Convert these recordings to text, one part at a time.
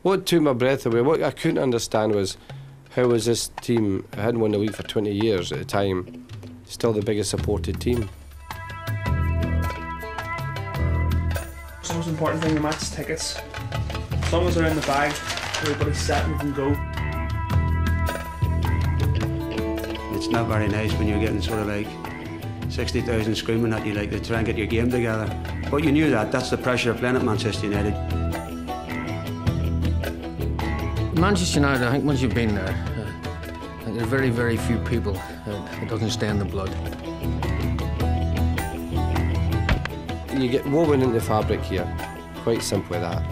What took my breath away, what I couldn't understand was, how was this team, I hadn't won the league for 20 years at the time, still the biggest supported team. The most important thing in the match is tickets. As long as they're in the bag, everybody's set and we can go. It's not very nice when you're getting sort of like 60,000 screaming at you like to try and get your game together. But you knew that's the pressure of playing at Manchester United. Manchester United, I think once you've been there, I think there are very, very few people it doesn't stay in the blood. You get woven into the fabric here, quite simply that.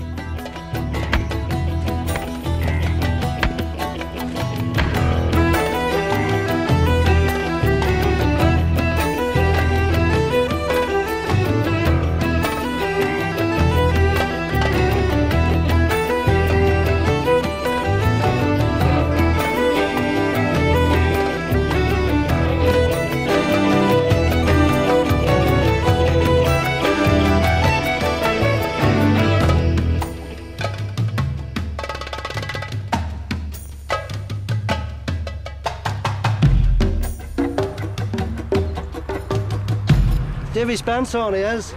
Davy Spence on he is.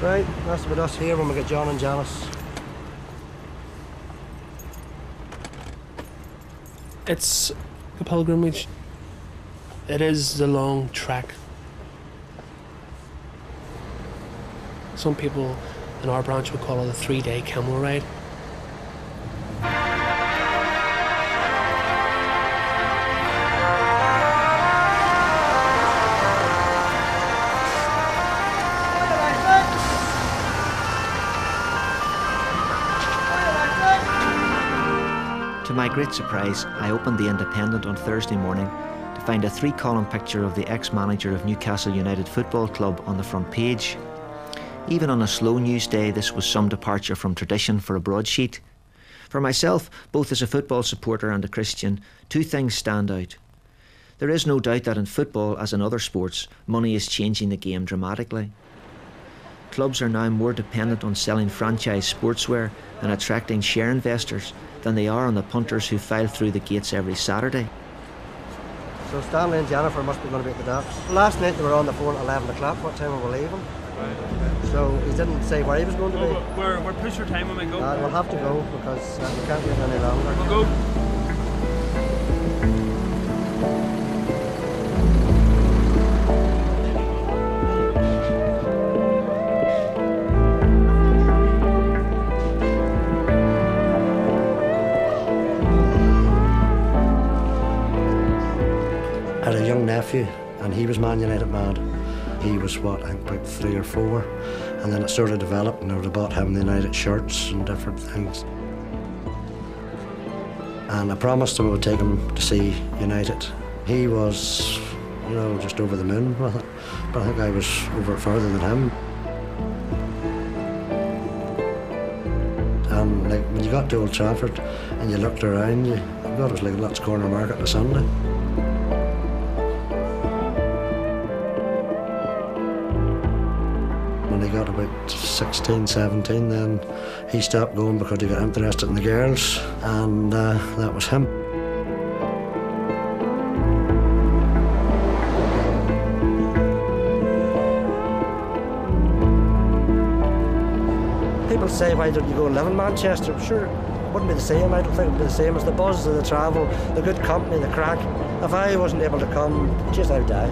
Right, that's about us here when we get John and Janice. It's a pilgrimage. It is the long trek. Some people in our branch would call it a 3-day camel ride. To my great surprise, I opened the Independent on Thursday morning to find a 3-column picture of the ex-manager of Newcastle United Football Club on the front page. Even on a slow news day, this was some departure from tradition for a broadsheet. For myself, both as a football supporter and a Christian, 2 things stand out. There is no doubt that in football, as in other sports, money is changing the game dramatically. Clubs are now more dependent on selling franchise sportswear and attracting share investors than they are on the punters who file through the gates every Saturday. So Stanley and Jennifer must be going to be at the docks. Last night they were on the phone at 11 o'clock, what time we were leaving. Right, okay. So he didn't say where he was going to be. We're pushed for time when we go. We'll have to go because we can't wait any longer. We'll go. I had a young nephew and he was Man United mad. He was what, I think about 3 or 4, and then it sort of developed and I would have bought him the United shirts and different things. And I promised him I would take him to see United. He was, you know, just over the moon with it, but I think I was over it further than him. And like when you got to Old Trafford and you looked around you, God, it was like Lots Corner Market on a Sunday. When he got about 16, 17, then he stopped going because he got interested in the girls, and that was him. People say, why don't you go and live in Manchester? Sure, it wouldn't be the same. I don't think it would be the same as the buzz of the travel, the good company, the crack. If I wasn't able to come, just I'd die.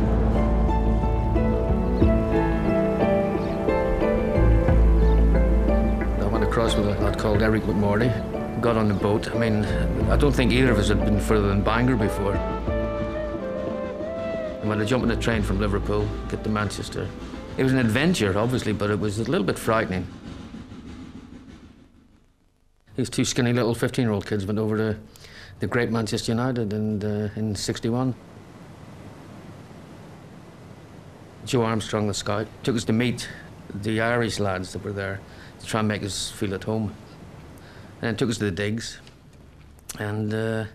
Across with a lad called Eric McMorley, got on the boat. I mean, I don't think either of us had been further than Bangor before. And when I jumped on a train from Liverpool, get to Manchester, it was an adventure, obviously, but it was a little bit frightening. These 2 skinny little 15-year-old kids went over to the great Manchester United in '61. Joe Armstrong, the scout, took us to meet the Irish lads that were there, to try and make us feel at home. And then took us to the digs. And that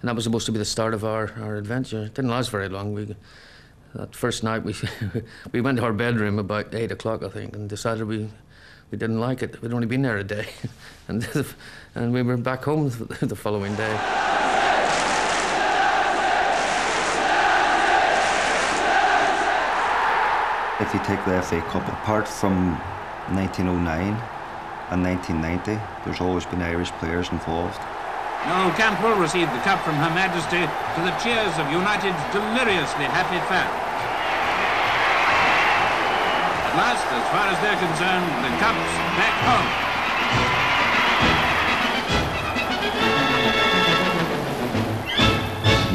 was supposed to be the start of our adventure. It didn't last very long. That first night we went to our bedroom about 8 o'clock, I think, and decided we we didn't like it. We'd only been there a day, and we were back home the following day. If you take the FA Cup, apart from 1909 and 1990, there's always been Irish players involved. Noel Campbell received the cup from Her Majesty to the cheers of United's deliriously happy fans. At last, as far as they're concerned, the cup's back home.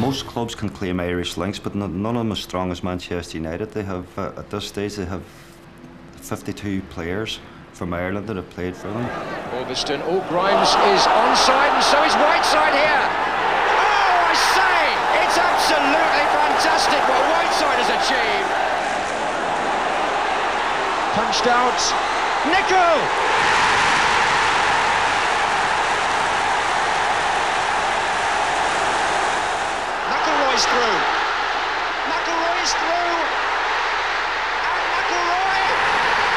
Most clubs can claim Irish links, but none of them as strong as Manchester United. They have, at this stage, they have 52 players from Ireland that have played for them. Augustin, oh, Grimes is onside and so is Whiteside here. Oh, I say, it's absolutely fantastic what Whiteside has achieved. Punched out, Nico! McIlroy's through. McIlroy is through. And McIlroy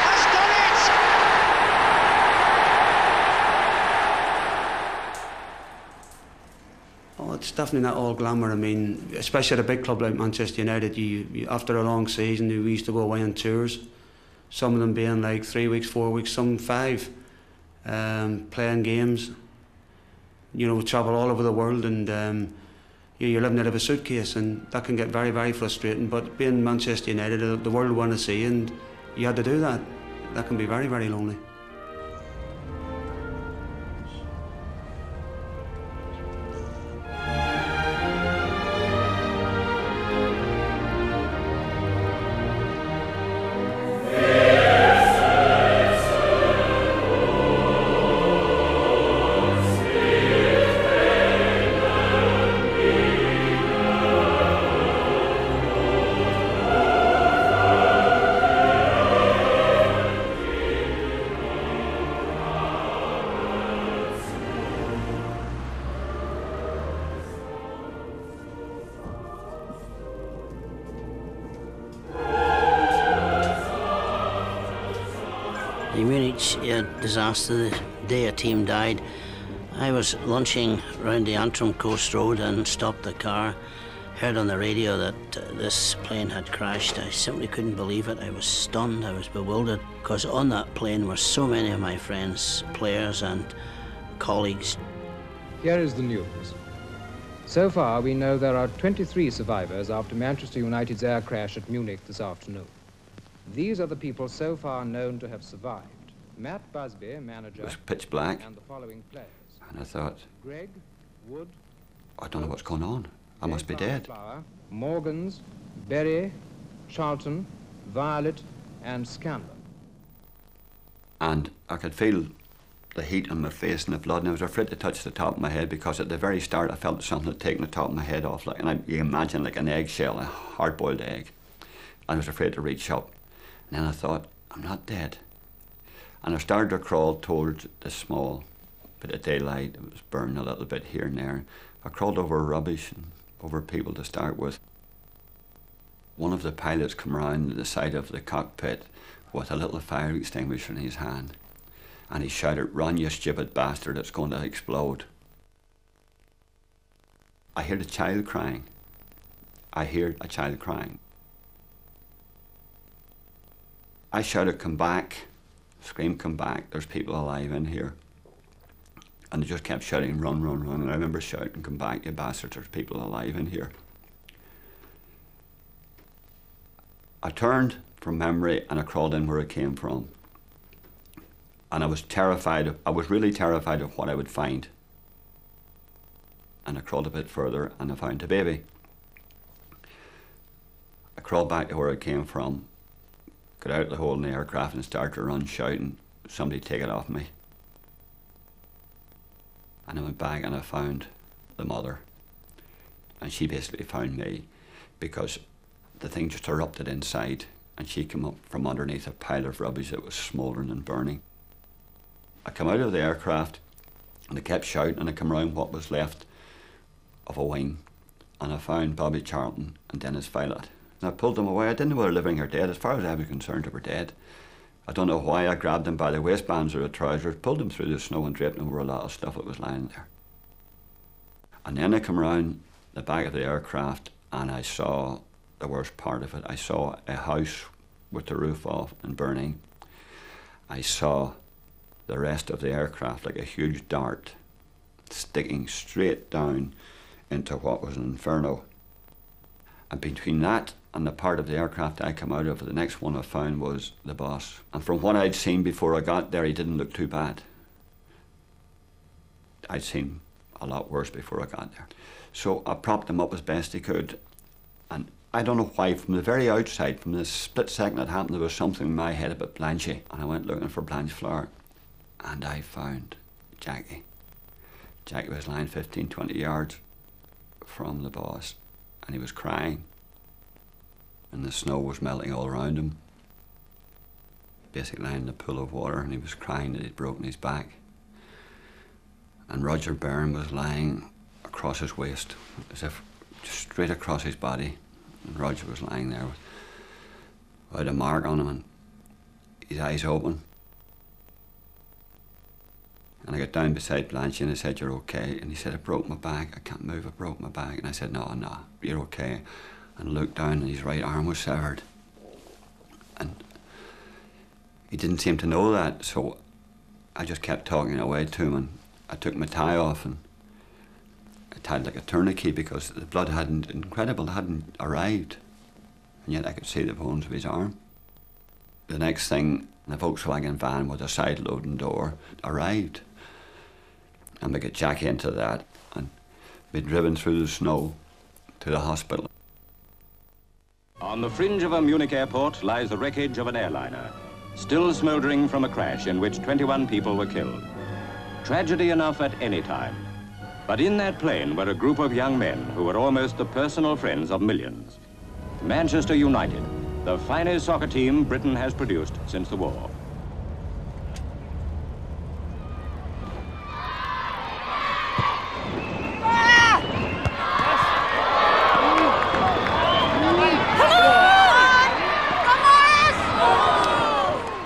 has done it. Oh, it's definitely not all glamour. I mean, especially at a big club like Manchester United, you after a long season, we used to go away on tours. Some of them being like 3 weeks, 4 weeks, some 5, playing games. You know, we travel all over the world, and you're living out of a suitcase, and that can get very, very frustrating. But being Manchester United, the world want to see, and you had to do that. That can be very, very lonely. The Munich disaster, the day a team died, I was lunching round the Antrim Coast Road and stopped the car, heard on the radio that this plane had crashed. I simply couldn't believe it. I was stunned, I was bewildered, because on that plane were so many of my friends, players and colleagues. Here is the news. So far, we know there are 23 survivors after Manchester United's air crash at Munich this afternoon. These are the people so far known to have survived. Matt Busby, manager, it was pitch black, and the following players. And I thought, Gregg, Wood, I don't know what's going on. I must be dead. Blanchflower, Morgans, Berry, Charlton, Violet, and Scanlon. And I could feel the heat on my face and the blood, and I was afraid to touch the top of my head, because at the very start I felt something had taken the top of my head off, like, and you imagine like an eggshell, a hard-boiled egg. I was afraid to reach up. And then I thought, I'm not dead. And I started to crawl towards the small bit of daylight. It was burning a little bit here and there. I crawled over rubbish and over people to start with. One of the pilots came around to the side of the cockpit with a little fire extinguisher in his hand. And he shouted, "Run, you stupid bastard, it's going to explode." I heard a child crying. I heard a child crying. I shouted, "Come back," screamed, "Come back, there's people alive in here." And they just kept shouting, "Run, run, run." And I remember shouting, "Come back, you bastards, there's people alive in here." I turned from memory and I crawled in where I came from. And I was terrified, I was really terrified of what I would find. And I crawled a bit further and I found a baby. I crawled back to where I came from, got out of the hole in the aircraft and started to run shouting, "Somebody take it off me." And I went back and I found the mother. And she basically found me, because the thing just erupted inside and she came up from underneath a pile of rubbish that was smouldering and burning. I come out of the aircraft and I kept shouting, and I come around what was left of a wing, and I found Bobby Charlton and Dennis Violet. And I pulled them away. I didn't know whether they were living or dead. As far as I was concerned, they were dead. I don't know why I grabbed him by the waistbands or the trousers, pulled him through the snow and draped him over a lot of stuff that was lying there. And then I come around the back of the aircraft and I saw the worst part of it. I saw a house with the roof off and burning. I saw the rest of the aircraft like a huge dart sticking straight down into what was an inferno. And between that and the part of the aircraft I come out of, the next one I found was the boss. And from what I'd seen before I got there, he didn't look too bad. I'd seen a lot worse before I got there. So I propped him up as best he could. And I don't know why, from the very outside, from the split second it happened, there was something in my head about Blanchy. And I went looking for Blanchflower. And I found Jackie. Jackie was lying 15, 20 yards from the boss. And he was crying. And the snow was melting all around him. Basically lying in a pool of water, and he was crying that he'd broken his back. And Roger Byrne was lying across his waist, as if just straight across his body. And Roger was lying there without a mark on him, and his eyes open. And I got down beside Blanchy and I said, "You're okay?" And he said, "I broke my back, I can't move, I broke my back." And I said, no, you're okay. And I looked down and his right arm was severed. And he didn't seem to know that, so I just kept talking away to him, and I took my tie off and I tied like a tourniquet because the blood hadn't arrived. And yet I could see the bones of his arm. The next thing, the Volkswagen van with a side loading door arrived. And we got Jackie into that and we'd driven through the snow to the hospital. On the fringe of a Munich airport lies the wreckage of an airliner, still smouldering from a crash in which 21 people were killed. Tragedy enough at any time. But in that plane were a group of young men who were almost the personal friends of millions. Manchester United, the finest soccer team Britain has produced since the war.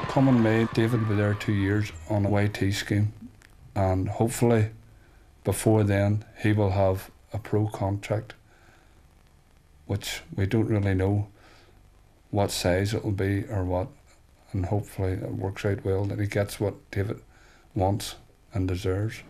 Coming May, David will be there 2 years on a YT scheme, and hopefully before then he will have a pro contract, which we don't really know what size it will be or what, and hopefully it works out well, that he gets what David wants and deserves.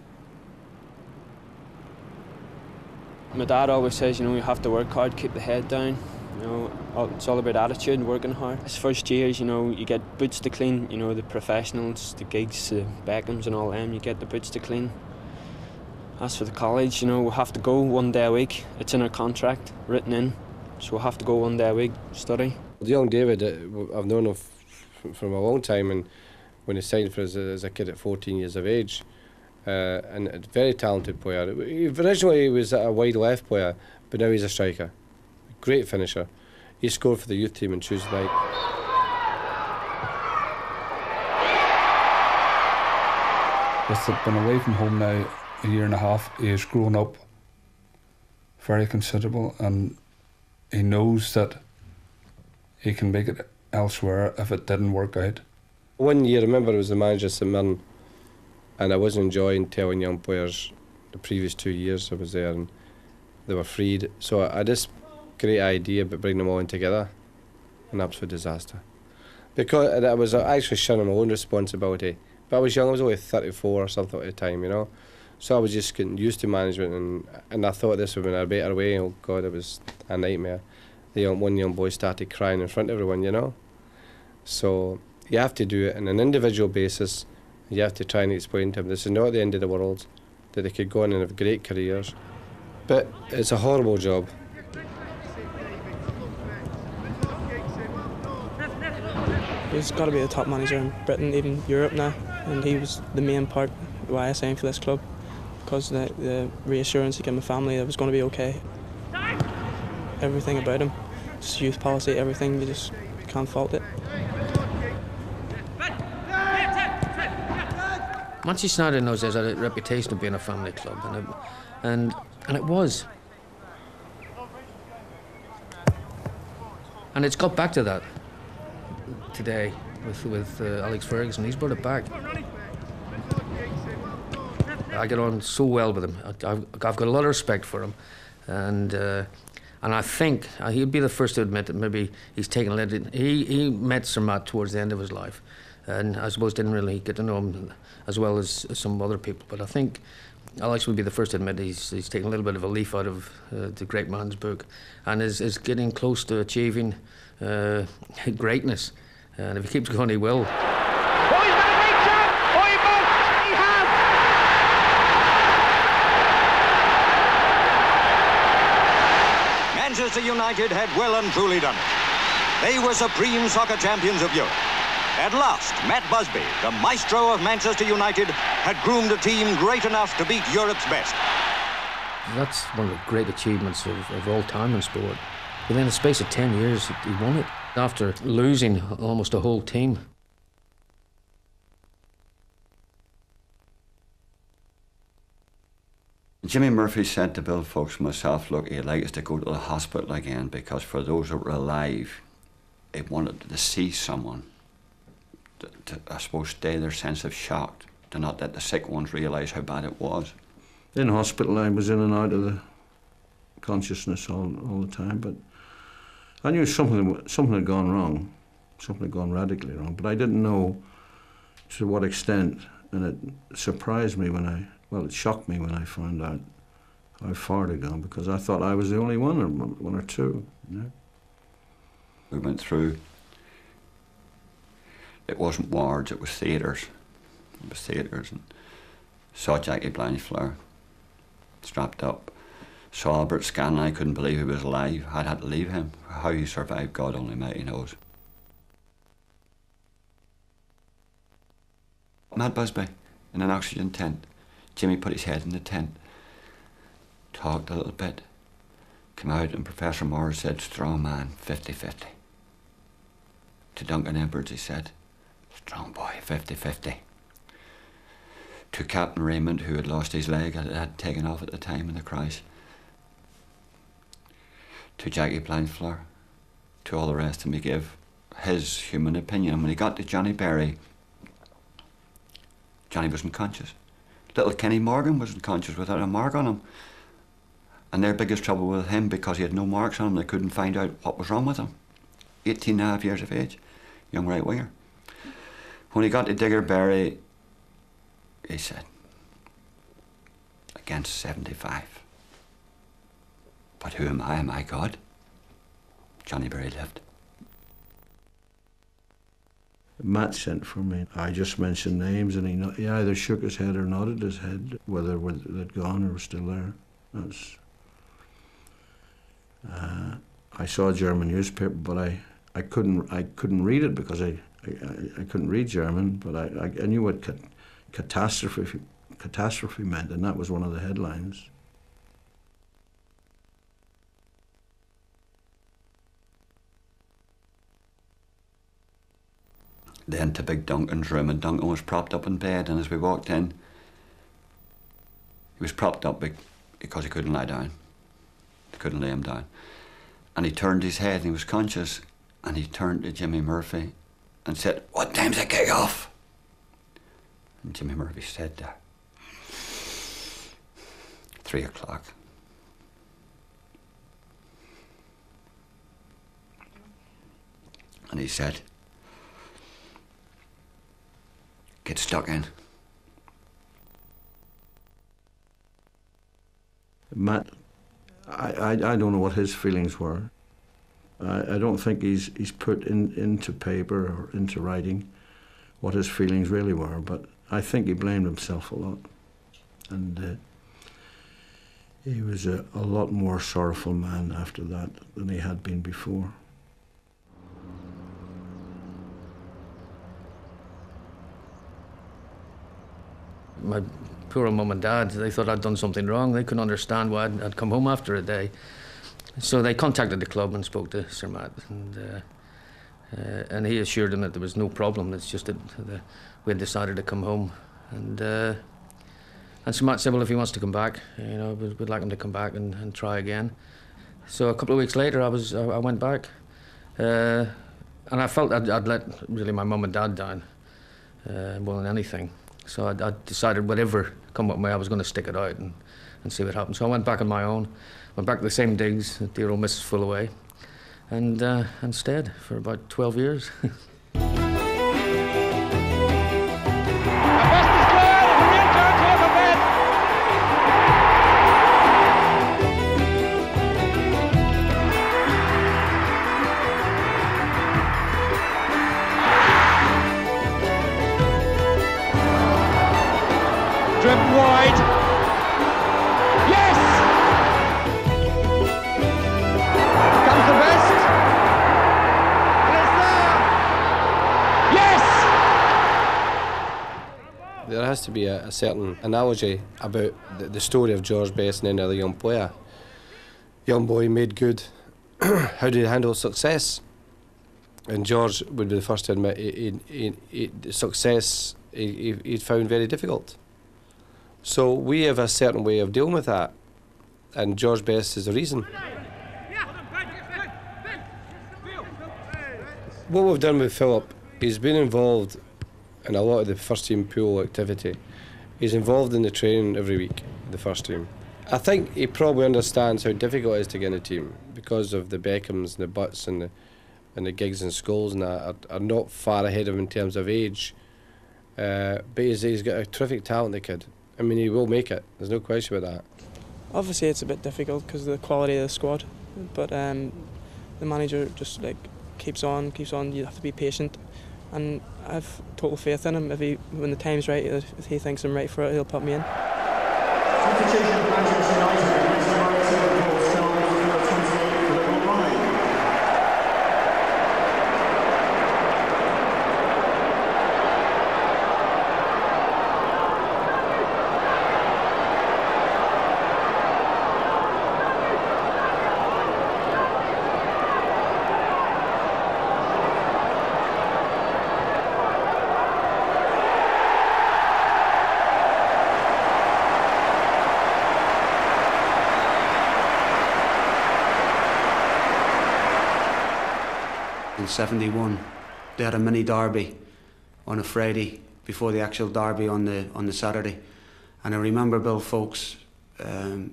My dad always says, you have to work hard, keep the head down. It's all about attitude and working hard. His first years, you get boots to clean, the professionals, the Giggs, the Beckhams and all them, you get the boots to clean. As for the college, we have to go 1 day a week. It's in our contract, written in, so we'll have to go 1 day a week, study. The young David, I've known him from a long time, and when he signed for us as a kid at 14 years of age, and a very talented player. Originally he was a wide left player, but now he's a striker. Great finisher. He scored for the youth team on Tuesday night. With been away from home now a year and a half, he has grown up very considerable, and he knows that he can make it elsewhere if it didn't work out. 1 year, I remember I was the manager of St Mirren, and I wasn't enjoying telling young players the previous 2 years I was there, and they were freed. So I had this great idea about bringing them all in together. An absolute disaster. Because I was actually shunning my own responsibility. But I was young, I was only 34 or something at the time, So I was just getting used to management, and I thought this would have been a better way. Oh God, it was a nightmare. One young boy started crying in front of everyone, So you have to do it on an individual basis. You have to try and explain to them this is not the end of the world, that they could go on and have great careers. But it's a horrible job. He's got to be the top manager in Britain, even Europe now, and he was the main part why I signed for this club, because the reassurance he gave my family that it was going to be okay. Everything about him, just youth policy, everything, you just can't fault it. Manchester United in those days had a reputation of being a family club, and it was. And it's got back to that today. with Alex Ferguson. He's brought it back. I get on so well with him. I've got a lot of respect for him, and I think he'd be the first to admit that maybe he's taken a little. He met Sir Matt towards the end of his life, and I suppose didn't really get to know him as well as some other people. But I think Alex would be the first to admit he's taken a little bit of a leaf out of the great man's book, and is getting close to achieving greatness. And if he keeps going, he will. Manchester United had well and truly done it. They were supreme soccer champions of Europe. At last, Matt Busby, the maestro of Manchester United, had groomed a team great enough to beat Europe's best. That's one of the great achievements of all time in sport. Within the space of 10 years, he won it after losing almost a whole team. Jimmy Murphy said to Bill Folks and myself, look, he'd like us to go to the hospital again because for those that were alive, he wanted to see someone to I suppose, stay their sense of shock, to not let the sick ones realise how bad it was. In hospital, I was in and out of the consciousness all the time, but I knew something had gone wrong, something had gone radically wrong, but I didn't know to what extent, and it surprised me it shocked me when I found out how far it had gone, because I thought I was the only one, or one or two, you know. We went through, it wasn't wards, it was theatres. It was theatres, and saw Jackie Blanchflower strapped up. Saw Albert Scanlon, I couldn't believe he was alive. I'd had to leave him. How he survived, God only mighty knows. Matt Busby in an oxygen tent. Jimmy put his head in the tent, talked a little bit, came out, and Professor Morris said, strong man, 50-50. To Duncan Edwards he said, strong boy, 50-50. To Captain Raymond, who had lost his leg, had taken off at the time in the crash. To Jackie Blanchflower, to all the rest, and he gave his human opinion. And when he got to Johnny Berry, Johnny wasn't conscious. Little Kenny Morgan wasn't conscious without a mark on him. And their biggest trouble with him, because he had no marks on him, they couldn't find out what was wrong with him. 18 and a half years of age, young right winger. When he got to Digger Berry, he said, against 75. But who am I? Am I God? Johnny Berry lived. Matt sent for me. I just mentioned names, and he either shook his head or nodded his head, whether they'd gone or were still there. I saw a German newspaper, but I couldn't read it because I couldn't read German, but I knew what catastrophe meant, and that was one of the headlines. Then to Big Duncan's room, and Duncan was propped up in bed, and as we walked in, he was propped up because he couldn't lie down. They couldn't lay him down. And he turned his head, and he was conscious, and he turned to Jimmy Murphy and said, what time's the kick-off? And Jimmy Murphy said, 3 o'clock. And he said, get stuck in. Matt, I don't know what his feelings were. I don't think he's put into paper or into writing what his feelings really were, but I think he blamed himself a lot. And he was a lot more sorrowful man after that than he had been before. My poor mum and dad, they thought I'd done something wrong. They couldn't understand why I'd come home after a day. So they contacted the club and spoke to Sir Matt, and he assured them that there was no problem. It's just that we had decided to come home. And Sir Matt said, well, if he wants to come back, you know, we'd like him to come back and try again. So a couple of weeks later, I went back. And I felt I'd let really my mum and dad down more than anything. So I decided whatever come what may, I was going to stick it out and see what happened. So I went back on my own, went back to the same digs, dear old Mrs. Fullaway, and stayed for about 12 years. Driven wide. Yes! Comes the best. And it's there. Yes! There has to be a certain analogy about the story of George Best and another young player. Young boy made good. How do you handle success? And George would be the first to admit success he'd found very difficult. So we have a certain way of dealing with that, and George Best is the reason. What we've done with Philip, he's been involved in a lot of the first team pool activity. He's involved in the training every week, the first team. I think he probably understands how difficult it is to get in a team because of the Beckhams and the Butts and the Giggs and Scholes and that are not far ahead of him in terms of age. But he's got a terrific talent, the kid. I mean, he will make it. There's no question about that. Obviously, it's a bit difficult because of the quality of the squad, but the manager just keeps on. You have to be patient, and I've total faith in him. When the time's right, if he thinks I'm right for it, he'll put me in. In 71, they had a mini derby on a Friday before the actual derby on the Saturday, and I remember Bill Folks,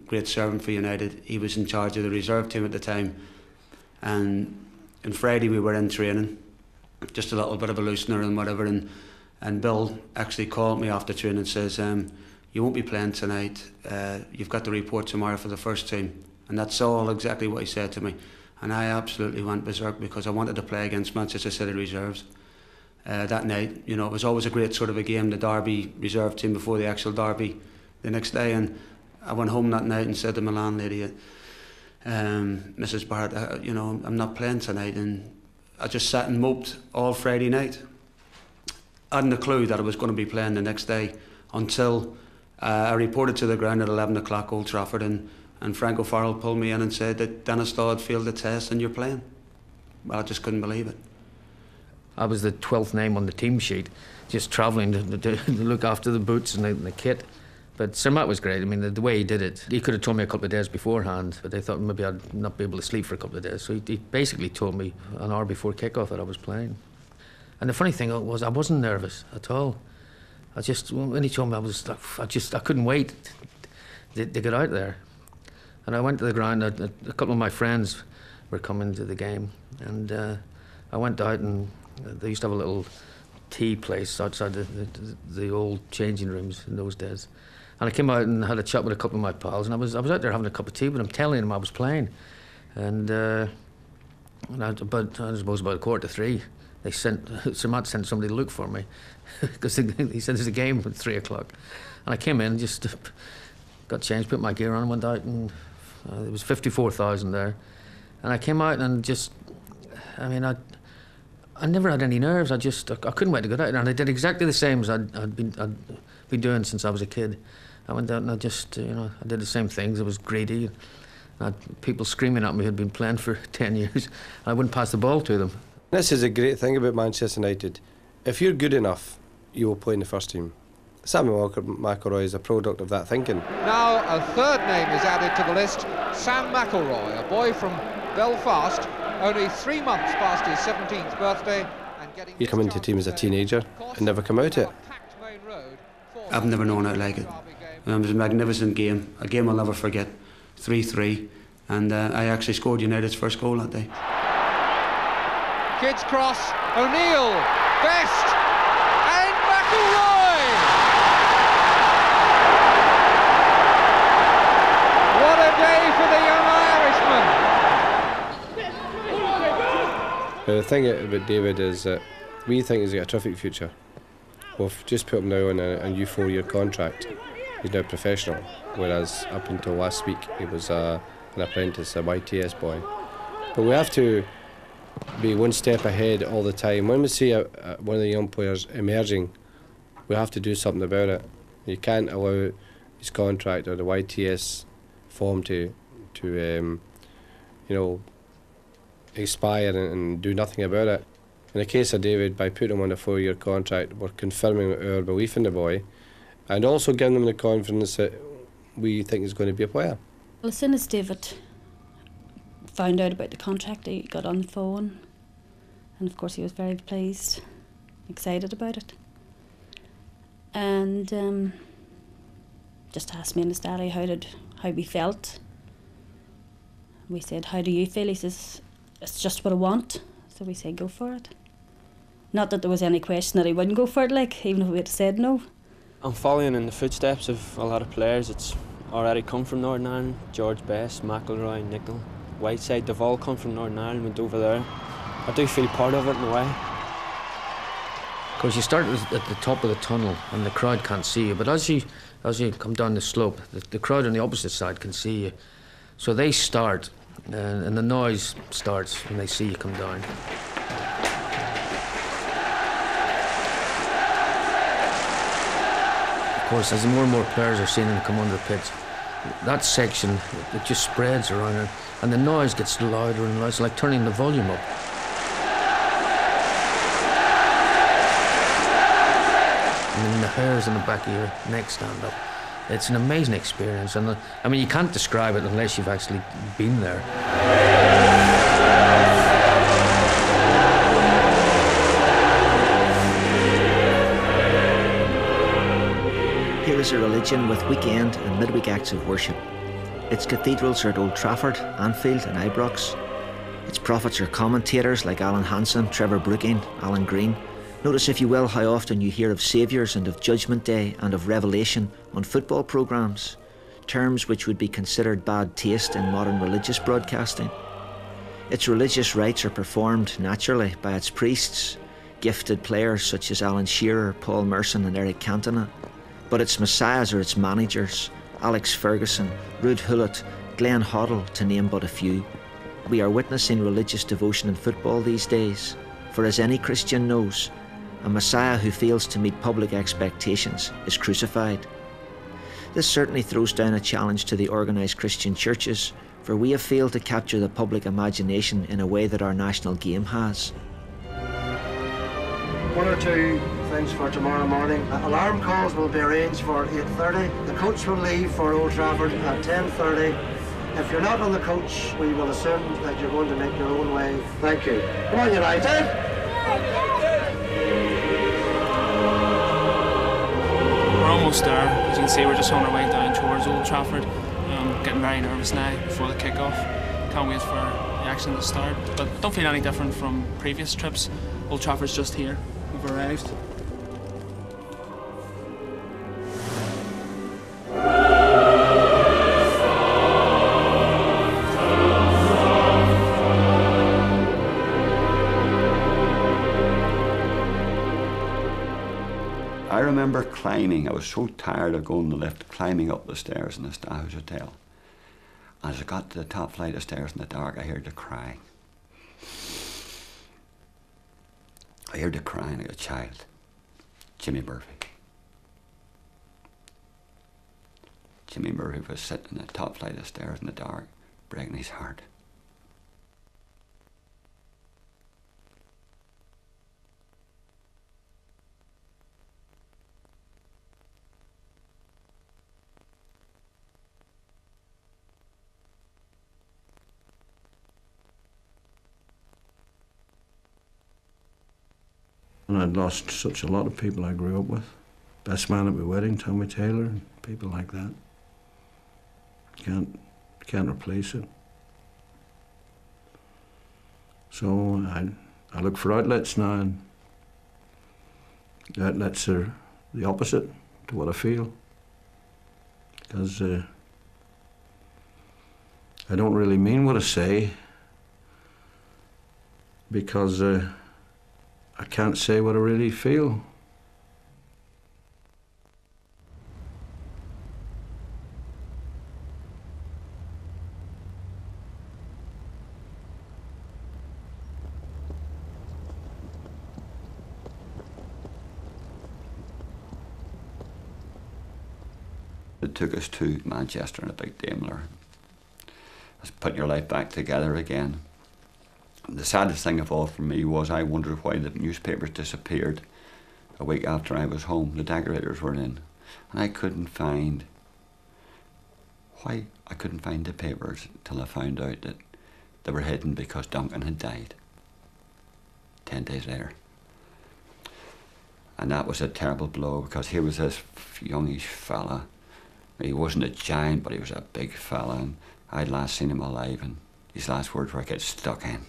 great servant for United. He was in charge of the reserve team at the time, and on Friday we were in training, just a little bit of a loosener and whatever, and Bill actually called me after training and says, "You won't be playing tonight. You've got to report tomorrow for the first team," and that's all exactly what he said to me. And I absolutely went berserk because I wanted to play against Manchester City reserves that night. You know, it was always a great sort of a game, the derby reserve team before the actual derby the next day. And I went home that night and said to my landlady, Mrs. Barrett, I'm not playing tonight. And I just sat and moped all Friday night. I hadn't a clue that I was going to be playing the next day until I reported to the ground at 11 o'clock Old Trafford, and Frank O'Farrell pulled me in and said that Dennis Daw had failed the test and you're playing. Well, I just couldn't believe it. I was the 12th name on the team sheet, just travelling to look after the boots and the kit. But Sir Matt was great. I mean, the way he did it, he could have told me a couple of days beforehand, but they thought maybe I'd not be able to sleep for a couple of days. So he basically told me an hour before kick-off that I was playing. And the funny thing was, I wasn't nervous at all. When he told me, I couldn't wait to get out there. And I went to the ground. A couple of my friends were coming to the game, and I went out, and they used to have a little tea place outside the old changing rooms in those days. And I came out and had a chat with a couple of my pals, and I was out there having a cup of tea with them, telling them I was playing. And I suppose about 2:45, Sir Matt sent somebody to look for me because he said there's a game at 3 o'clock. And I came in, just got changed, put my gear on, and went out, and there was 54,000 there. And I came out and I never had any nerves. I couldn't wait to get out, and I did exactly the same as I'd been doing since I was a kid. I went out and I did the same things. I was greedy. I had people screaming at me who'd been playing for 10 years. I wouldn't pass the ball to them. This is a great thing about Manchester United. If you're good enough, you will play in the first team. Sammy McIlroy is a product of that thinking. Now a third name is added to the list, Sam McIlroy, a boy from Belfast, only 3 months past his 17th birthday and getting... You come into the team as a teenager and never come out it. I've never known it like it. It was a magnificent game, a game I'll never forget. 3-3, and I actually scored United's first goal that day. Kids cross, O'Neill, Best, and McIlroy! What a day for the young Irishman! The thing about David is that we think he's got a terrific future. We've just put him now on a new 4-year contract. He's now professional, whereas up until last week he was an apprentice, a YTS boy. But we have to be one step ahead all the time. When we see one of the young players emerging, we have to do something about it. You can't allow his contract or the YTS form to expire and do nothing about it. In the case of David, by putting him on a 4-year contract, we're confirming our belief in the boy and also giving him the confidence that we think he's going to be a player. Well, as soon as David found out about the contract, he got on the phone, and of course he was very pleased, excited about it, and just asked me and his daddy how we felt. We said, "How do you feel?" He says, "It's just what I want." So we said, "Go for it." Not that there was any question that he wouldn't go for it, like, even if we had said no. I'm following in the footsteps of a lot of players that's already come from Northern Ireland. George Best, McIlroy, Nicol, Whiteside, they've all come from Northern Ireland, went over there. I do feel part of it in a way. Because you start at the top of the tunnel and the crowd can't see you, but as you come down the slope, the crowd on the opposite side can see you. So they start, and the noise starts when they see you come down. Of course, as more and more players are seeing them come under the pitch, that section, it just spreads around it, and the noise gets louder and louder. It's like turning the volume up. And then the hairs on the back of your neck stand up. It's an amazing experience, and I mean, you can't describe it unless you've actually been there. Here is a religion with weekend and midweek acts of worship. Its cathedrals are at Old Trafford, Anfield and Ibrox. Its prophets are commentators like Alan Hansen, Trevor Brooking, Alan Green. Notice, if you will, how often you hear of Saviours and of Judgment Day and of Revelation on football programmes, terms which would be considered bad taste in modern religious broadcasting. Its religious rites are performed naturally by its priests, gifted players such as Alan Shearer, Paul Merson and Eric Cantona. But its messiahs are its managers, Alex Ferguson, Ruud Gullit, Glenn Hoddle, to name but a few. We are witnessing religious devotion in football these days, for as any Christian knows, a messiah who fails to meet public expectations is crucified. This certainly throws down a challenge to the organised Christian churches, for we have failed to capture the public imagination in a way that our national game has. One or two things for tomorrow morning. Alarm calls will be arranged for 8:30. The coach will leave for Old Trafford at 10:30. If you're not on the coach, we will assume that you're going to make your own way. Thank you. Come on, United! We're almost there. As you can see, we're just on our way down towards Old Trafford. Getting very nervous now before the kick-off. Can't wait for the action to start. But don't feel any different from previous trips. Old Trafford's just here. We've arrived. I remember climbing. I was so tired of going to the lift, climbing up the stairs in the Staff Hotel. As I got to the top flight of stairs in the dark, I heard the crying. I heard the crying of a child, Jimmy Murphy. Jimmy Murphy was sitting on the top flight of stairs in the dark, breaking his heart. And I'd lost such a lot of people I grew up with. Best man at my wedding, Tommy Taylor, and people like that. Can't replace it. So I look for outlets now, and the outlets are the opposite to what I feel. Because I don't really mean what I say, because I can't say what I really feel. It took us to Manchester in a big Daimler. It's putting your life back together again. And the saddest thing of all for me was I wondered why the newspapers disappeared a week after I was home. The decorators were in. And I couldn't find the papers till I found out that they were hidden because Duncan had died 10 days later. And that was a terrible blow, because here was this youngish fella. He wasn't a giant, but he was a big fella, and I'd last seen him alive, and his last words were, "I get stuck in."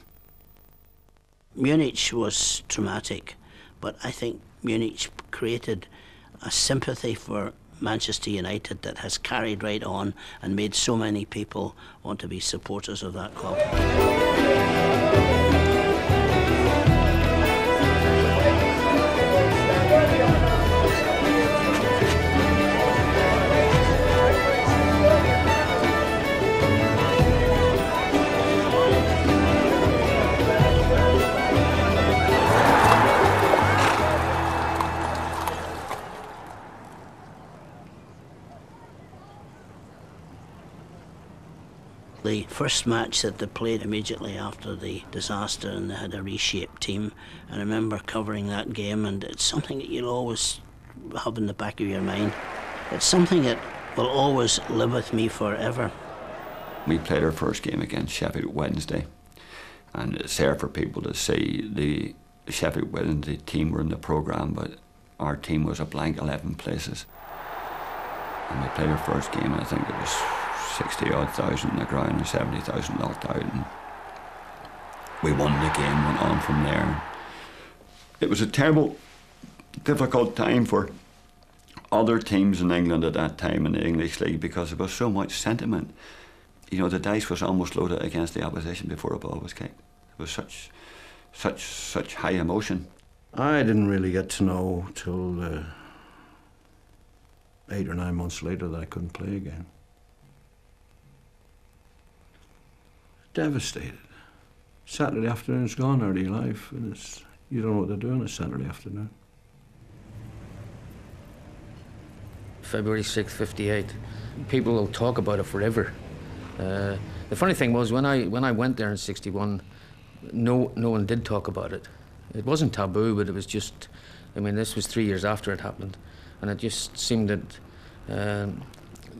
Munich was traumatic, but I think Munich created a sympathy for Manchester United that has carried right on and made so many people want to be supporters of that club. The first match that they played immediately after the disaster, and they had a reshaped team, and I remember covering that game, and it's something that you'll always have in the back of your mind. It's something that will always live with me forever. We played our first game against Sheffield Wednesday, and it's there for people to see. The Sheffield Wednesday team were in the programme, but our team was a blank 11 places. And we played our first game, and I think it was 60-odd thousand in the ground and 70,000 locked out, and we won the game, went on from there. It was a terrible, difficult time for other teams in England at that time in the English League, because there was so much sentiment. You know, the dice was almost loaded against the opposition before a ball was kicked. It was such high emotion. I didn't really get to know till 8 or 9 months later that I couldn't play again. Devastated. Saturday afternoon's gone out of your life, and you don't know what to do on a Saturday afternoon. February 6th, 58. People will talk about it forever. The funny thing was, when I went there in 61, no one did talk about it. It wasn't taboo, but it was just, I mean, this was 3 years after it happened, and it just seemed that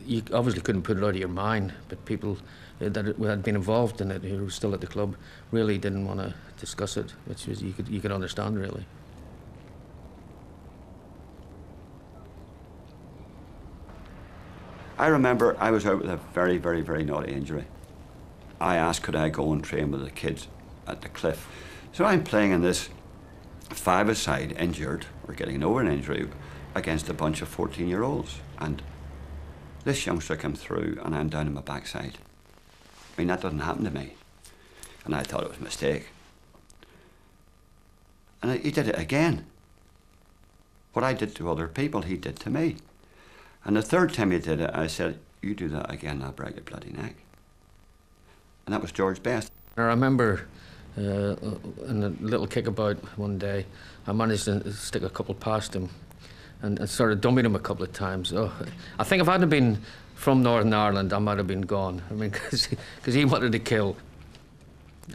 you obviously couldn't put it out of your mind, but people that had been involved in it, who were still at the club, really didn't want to discuss it, which was, you could understand, really. I remember I was out with a very, very, very naughty injury. I asked could I go and train with the kids at the cliff. So I'm playing in this five-a-side injured, or getting over an injury, against a bunch of 14-year-olds. And this youngster came through and I'm down on my backside. I mean, that doesn't happen to me. And I thought it was a mistake. And he did it again. What I did to other people, he did to me. And the third time he did it, I said, "You do that again, I'll break your bloody neck." And that was George Best. I remember in a little kickabout one day, I managed to stick a couple past him and started dumping him a couple of times. Oh, I think if I hadn't been from Northern Ireland, I might have been gone. I mean, because he wanted to kill.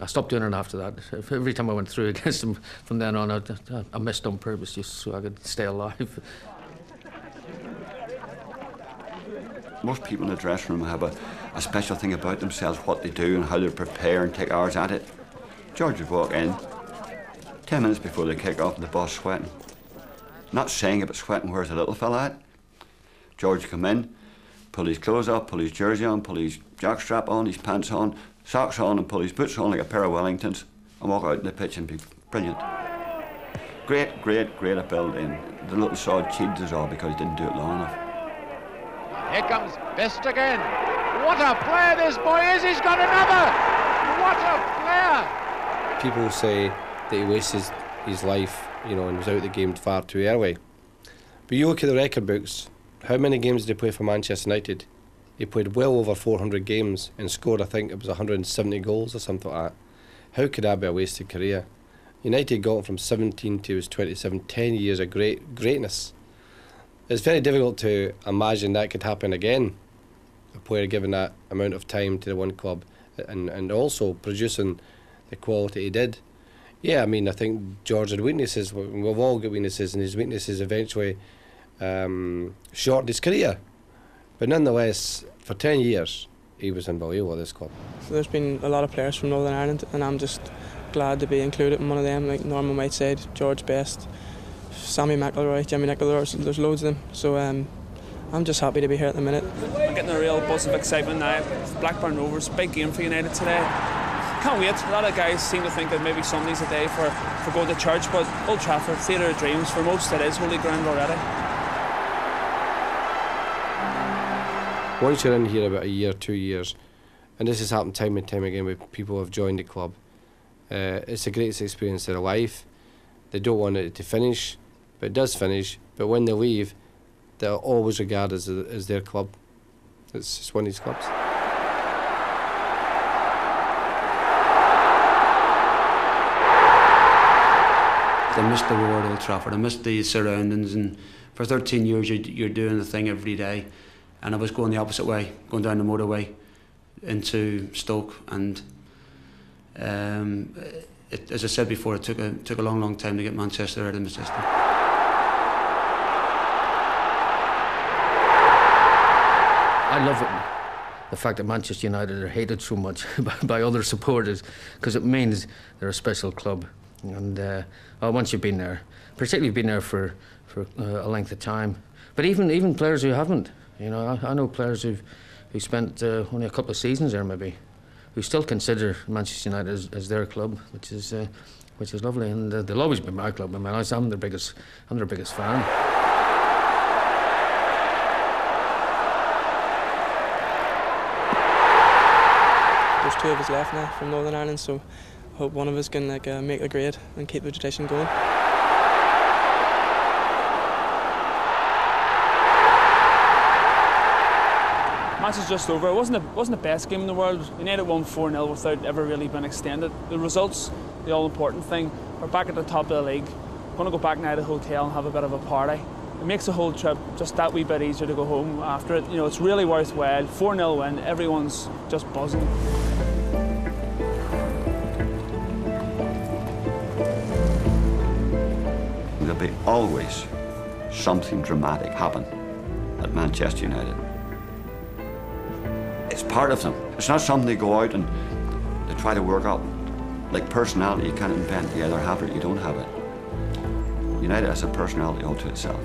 I stopped doing it after that. Every time I went through against him from then on, I missed on purpose just so I could stay alive. Most people in the dressing room have a special thing about themselves, what they do and how they prepare and take hours at it. George would walk in, 10 minutes before the kick-off, the bus sweating. Not saying it, but sweating. Where's the little fella at? George come in, pull his clothes up, pull his jersey on, pull his jockstrap on, his pants on, socks on, and pull his boots on like a pair of Wellingtons, and walk out in the pitch and be brilliant. Great, great, great ability. The little sod cheated us all because he didn't do it long enough. Here comes Best again. What a player this boy is! He's got another! What a player! People say that he wasted his life, you know, and was out of the game far too early. But you look at the record books, how many games did he play for Manchester United? He played well over 400 games and scored, I think it was 170 goals or something like that. How could that be a wasted career? United got him from 17 to his 27, 10 years of greatness. It's very difficult to imagine that could happen again. A player given that amount of time to the one club and also producing the quality he did. Yeah, I mean, I think George had weaknesses. We've all got weaknesses, and his weaknesses eventually shortened his career. But nonetheless, for 10 years, he was unbelievable at this club. So there's been a lot of players from Northern Ireland, and I'm just glad to be included in one of them. Like Norman White said, George Best, Sammy McIlroy, Jimmy Nicholas, there's loads of them. So I'm just happy to be here at the minute. I'm getting a real buzz of excitement now. Blackburn Rovers, big game for United today. Can't wait. A lot of guys seem to think that maybe Sunday's a day for going to church, but Old Trafford, theatre of dreams, for most it is holy ground already. Once you're in here about a year, 2 years, and this has happened time and time again with people who have joined the club, it's the greatest experience of their life. They don't want it to finish, but it does finish. But when they leave, they'll always regard it as their club. It's just one of these clubs. I missed the roar at Old Trafford, I missed the surroundings, and for 13 years you're doing the thing every day, and I was going the opposite way, going down the motorway into Stoke, and as I said before, it took a long time to get Manchester out of my system. I love it, the fact that Manchester United are hated so much by other supporters, because it means they're a special club. And once you've been there, particularly been there for a length of time, but even players who haven't, you know, I know players who spent only a couple of seasons there maybe, who still consider Manchester United as their club, which is lovely, and they'll always be my club. I mean, I'm their biggest fan. There's 2 of us left now from Northern Ireland, so I hope one of us can make the grade and keep the tradition going. Match is just over. It wasn't the best game in the world. United won 4-0 without ever really being extended. The results, the all-important thing. We're back at the top of the league. We're going to go back now to the hotel and have a bit of a party. It makes the whole trip just that wee bit easier to go home after it. You know, it's really worthwhile. 4-0 win. Everyone's just buzzing. There'll be always something dramatic happen at Manchester United. It's part of them. It's not something they go out and they try to work up. Like personality, you can't invent. You either have it or you don't have it. United has a personality all to itself.